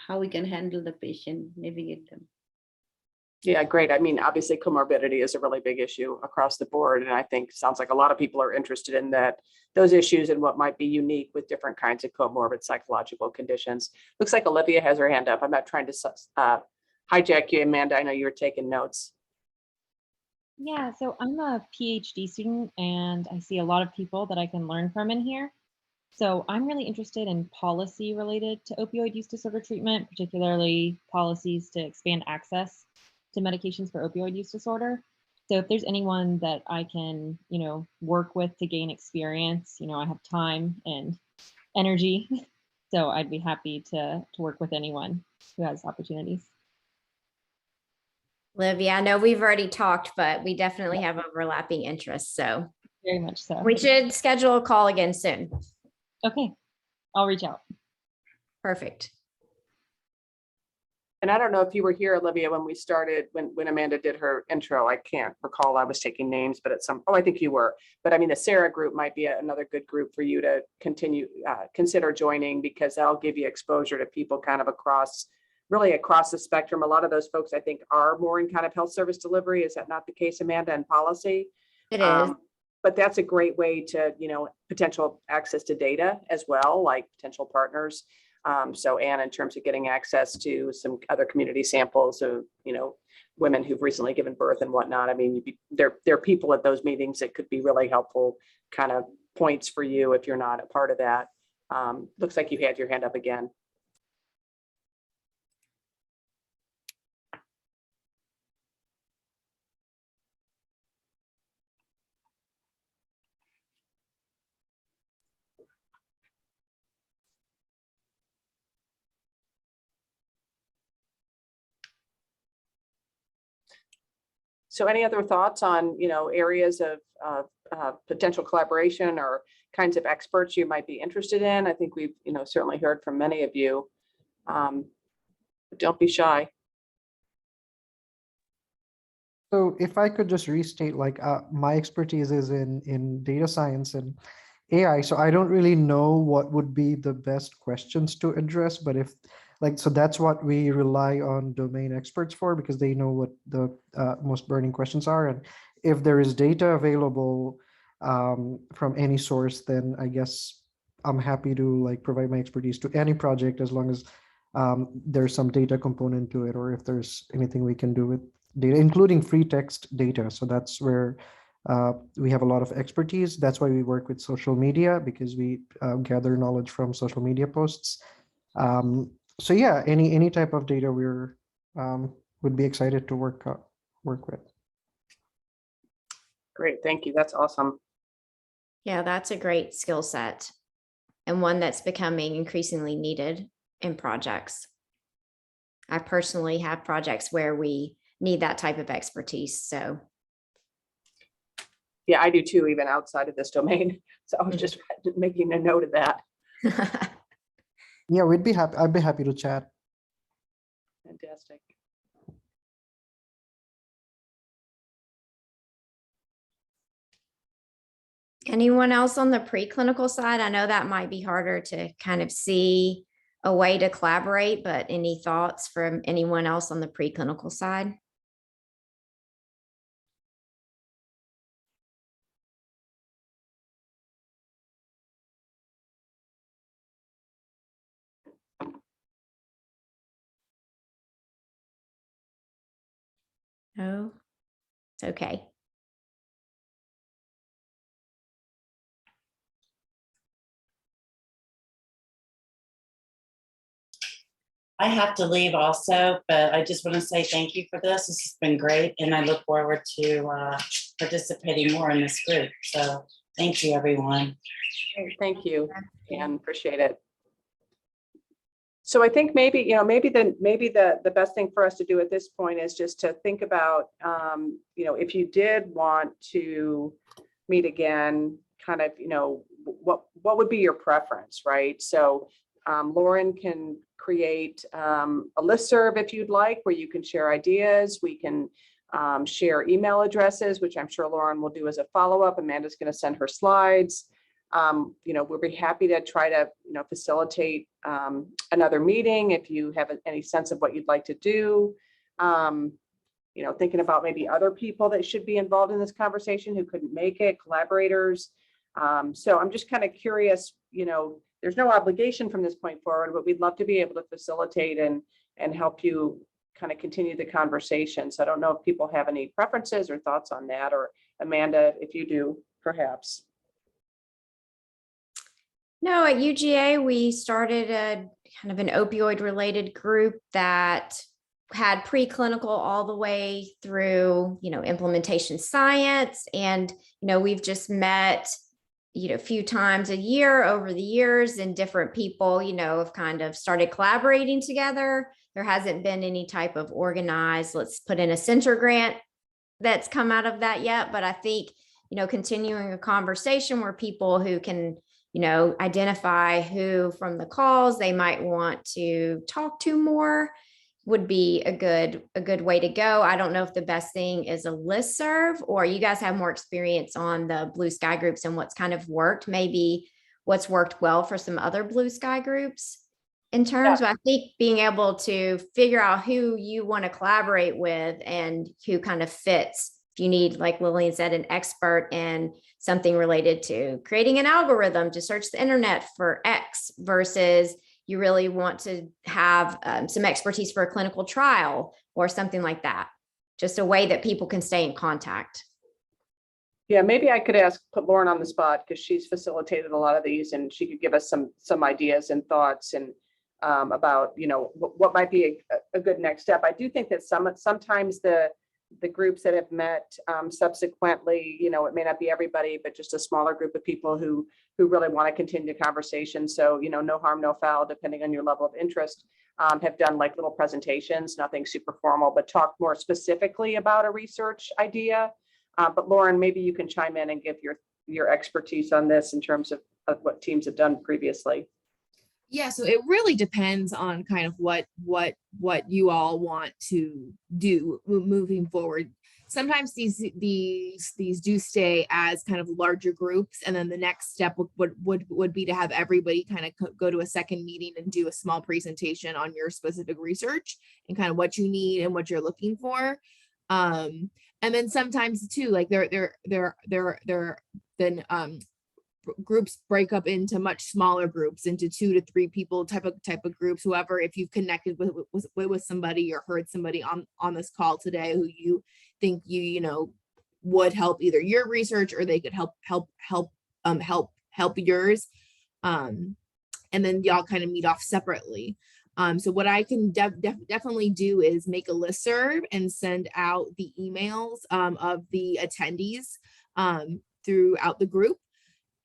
How we can handle the patient, navigate them. Yeah, great. I mean, obviously comorbidity is a really big issue across the board. And I think sounds like a lot of people are interested in those issues and what might be unique with different kinds of comorbid psychological conditions. Looks like Olivia has her hand up. I'm not trying to hijack you, Amanda. I know you were taking notes. Yeah, so I'm a PhD student and I see a lot of people that I can learn from in here. So I'm really interested in policy related to opioid use disorder treatment, particularly policies to expand access to medications for opioid use disorder. So if there's anyone that I can, you know, work with to gain experience, you know, I have time and energy. So I'd be happy to work with anyone who has opportunities. Olivia, I know we've already talked, but we definitely have overlapping interests. So very much so. We should schedule a call again soon. Okay, I'll reach out. Perfect. And I don't know if you were here, Olivia, when we started, when Amanda did her intro. I can't recall. I was taking names, but I think you were. But I mean, the Sarah group might be another good group for you to consider joining, because that'll give you exposure to people kind of across the spectrum. A lot of those folks, I think, are more in kind of health service delivery. Is that not the case, Amanda, and policy? It is. But that's a great way to, you know, potential access to data as well, like potential partners. So Anne, in terms of getting access to some other community samples of, you know, women who've recently given birth and whatnot. I mean, there are people at those meetings that could be really helpful kind of points for you if you're not a part of that. Looks like you had your hand up again. So any other thoughts on, areas of potential collaboration or kinds of experts you might be interested in? I think we've, certainly heard from many of you. But don't be shy. So if I could just restate, like my expertise is in data science and AI, so I don't really know what would be the best questions to address, but if so that's what we rely on domain experts for, because they know what the most burning questions are. And if there is data available from any source, then I guess I'm happy to like provide my expertise to any project, as long as there's some data component to it, or if there's anything we can do with data, including free text data. So that's where we have a lot of expertise. That's why we work with social media, because we gather knowledge from social media posts. So yeah, any type of data we're would be excited to work with. Great, thank you. That's awesome. Yeah, that's a great skill set, and one that's becoming increasingly needed in projects. I personally have projects where we need that type of expertise. So Yeah, I do too, even outside of this domain. So I was just making a note of that. Yeah, I'd be happy to chat. Fantastic. anyone else on the preclinical side? I know that might be harder to kind of see a way to collaborate, but any thoughts from anyone else on the preclinical side? No, it's okay. I have to leave also, but I just want to say thank you for this. This has been great, and I look forward to participating more in this group. So thank you, everyone. Great, thank you, and appreciate it. So I think maybe, maybe the best thing for us to do at this point is just to think about, if you did want to meet again, kind of, what would be your preference, right? So Lauren can create a listserv if you'd like, where you can share ideas. We can share email addresses, which I'm sure Lauren will do as a follow-up. Amanda's going to send her slides. We'll be happy to try to, facilitate another meeting if you have any sense of what you'd like to do. Thinking about maybe other people that should be involved in this conversation who couldn't make it, collaborators. So I'm just kind of curious, there's no obligation from this point forward, but we'd love to be able to facilitate and help you kind of continue the conversation. So I don't know if people have any preferences or thoughts on that, or Amanda, if you do, perhaps. No, at UGA, we started a kind of an opioid related group that had preclinical all the way through, implementation science. And, we've just met, a few times a year over the years, and different people, have kind of started collaborating together. There hasn't been any type of organized, let's put in a center grant that's come out of that yet. But I think, continuing a conversation where people who can, identify who from the calls they might want to talk to more would be a good way to go. I don't know if the best thing is a listserv, or you guys have more experience on the blue sky groups and what's kind of worked, maybe what's worked well for some other blue sky groups in terms of, I think, being able to figure out who you want to collaborate with and who kind of fits. If you need, like Lillian said, an expert in something related to creating an algorithm to search the internet for X, versus you really want to have some expertise for a clinical trial or something like that. Just a way that people can stay in contact. Yeah, maybe I could put Lauren on the spot, because she's facilitated a lot of these, and she could give us some ideas and thoughts and about, what might be a good next step. I do think that sometimes the groups that have met subsequently, it may not be everybody, but just a smaller group of people who really want to continue the conversation. So, no harm, no foul, depending on your level of interest. have done like little presentations, nothing super formal, but talk more specifically about a research idea. But Lauren, maybe you can chime in and give your expertise on this in terms of what teams have done previously. Yeah, so it really depends on kind of what you all want to do moving forward. Sometimes these do stay as kind of larger groups, and then the next step would be to have everybody kind of go to a second meeting and do a small presentation on your specific research and kind of what you need and what you're looking for. And then sometimes too, like groups break up into much smaller groups, into 2 to 3 people type of groups. Whoever, if you've connected with somebody or heard somebody on this call today who you think you know would help either your research or they could help yours, and then y'all kind of meet off separately. So what I can definitely do is make a listserv and send out the emails of the attendees throughout the group,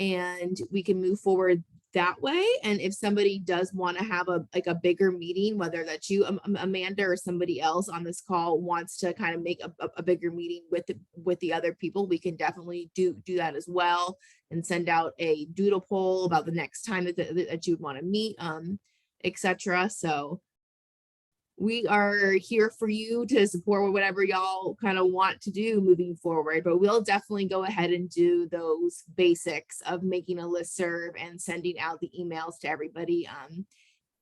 and we can move forward that way. And if somebody does want to have a bigger meeting, whether that's you, Amanda, or somebody else on this call wants to kind of make a bigger meeting with the other people, we can definitely do that as well, and send out a doodle poll about the next time that you would want to meet, etc. So we are here for you to support whatever y'all kind of want to do moving forward, but we'll definitely go ahead and do those basics of making a listserv and sending out the emails to everybody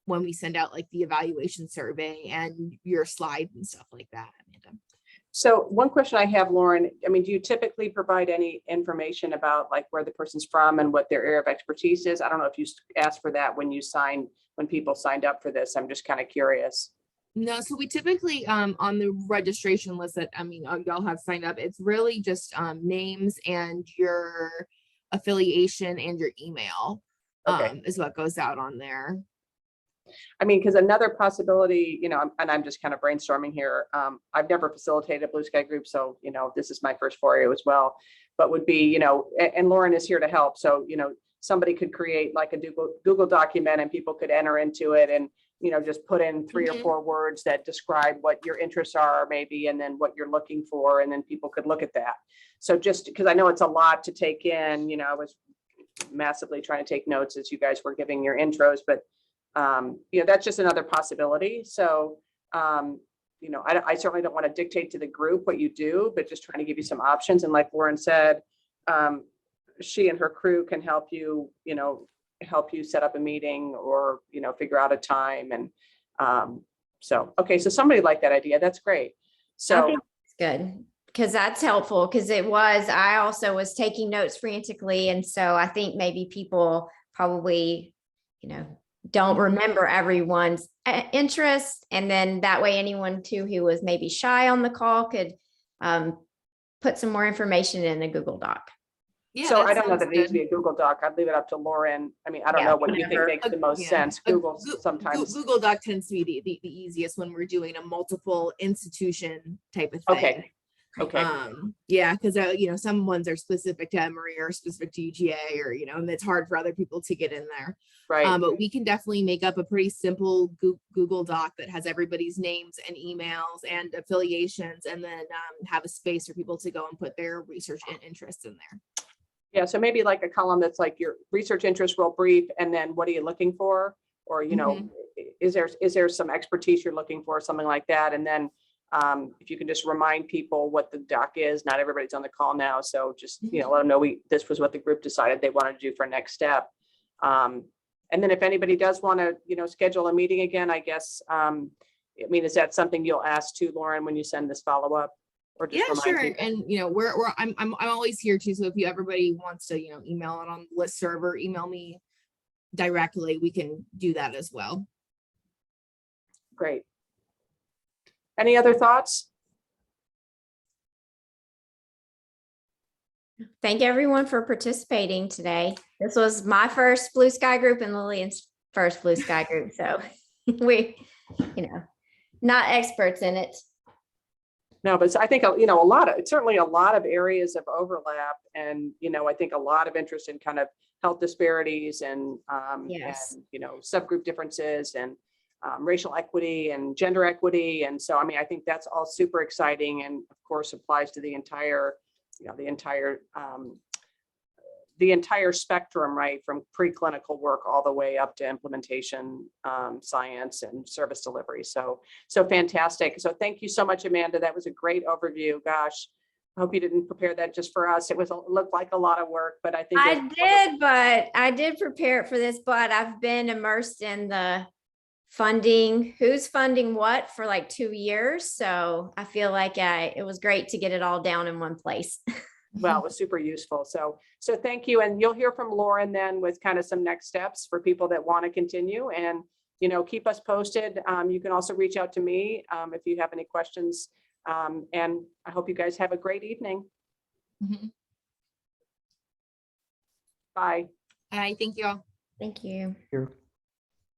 when we send out like the evaluation survey and your slides and stuff like that, Amanda. So one question I have, Lauren, I mean, do you typically provide any information about like where the person's from and what their area of expertise is? I don't know if you asked for that when people signed up for this. I'm just kind of curious. No, so we typically on the registration list that y'all have signed up, it's really just names and your affiliation and your email is what goes out on there. I mean, because another possibility, you know, and I'm just kind of brainstorming here. I've never facilitated a Blue Sky group, so, you know, this is my first foray as well, but would be, you know, and Lauren is here to help. So, you know, somebody could create like a Google document and people could enter into it and, you know, just put in 3 or 4 words that describe what your interests are maybe, and then what you're looking for, and then people could look at that. So just because I know it's a lot to take in, you know, I was massively trying to take notes as you guys were giving your intros, but you know, that's just another possibility. So, you know, I certainly don't want to dictate to the group what you do, but just trying to give you some options. And like Lauren said, she and her crew can help you, you know, help you set up a meeting or, you know, figure out a time. And so, okay, so somebody liked that idea. That's great. So I think it's good, because that's helpful, because I also was taking notes frantically. And so I think maybe people probably, you know, don't remember everyone's interest. And then that way anyone too who was maybe shy on the call could put some more information in the Google Doc. Yeah, so I don't know that it needs to be a Google Doc. I'd leave it up to Lauren. I mean, I don't know what you think makes the most sense. Google sometimes. Google Doc tends to be the easiest when we're doing a multiple institution type of thing. Okay. Yeah, because you know, some ones are specific to Emory or specific to UGA, or you know, and it's hard for other people to get in there. Right. But we can definitely make up a pretty simple Google Doc that has everybody's names and emails and affiliations, and then have a space for people to go and put their research and interests in there. Yeah, so maybe like a column that's like your research interest, real brief, and then what are you looking for? Or, you know, is there some expertise you're looking for, something like that? And then if you can just remind people what the doc is. Not everybody's on the call now, so just, you know, let them know this was what the group decided they wanted to do for next step. And then if anybody does want to, you know, schedule a meeting again, I guess, I mean, is that something you'll ask to Lauren when you send this follow-up? Or just yeah, sure. people? And you know, I'm always here too. So if everybody wants to, you know, email it on the list server, email me directly, we can do that as well. Great. Any other thoughts? Thank everyone for participating today. This was my first Blue Sky group and Lillian's first Blue Sky group. So we, you know, not experts in it. No, but I think, you know, certainly a lot of areas of overlap, and, you know, I think a lot of interest in kind of health disparities and, Yes. and, you know, subgroup differences. And racial equity and gender equity. And so, I mean, I think that's all super exciting, and of course applies to the entire, the entire spectrum, right, from preclinical work all the way up to implementation, science and service delivery. So fantastic. So thank you so much, Amanda. That was a great overview. Gosh, I hope you didn't prepare that just for us. It looked like a lot of work, but I think I did prepare it for this, but I've been immersed in the funding, who's funding what for like 2 years. So I feel like it was great to get it all down in one place. Well, it was super useful. So thank you. And you'll hear from Lauren then with kind of some next steps for people that want to continue, and, keep us posted. You can also reach out to me if you have any questions. And I hope you guys have a great evening. Bye. All right, thank you all. Thank you. Here.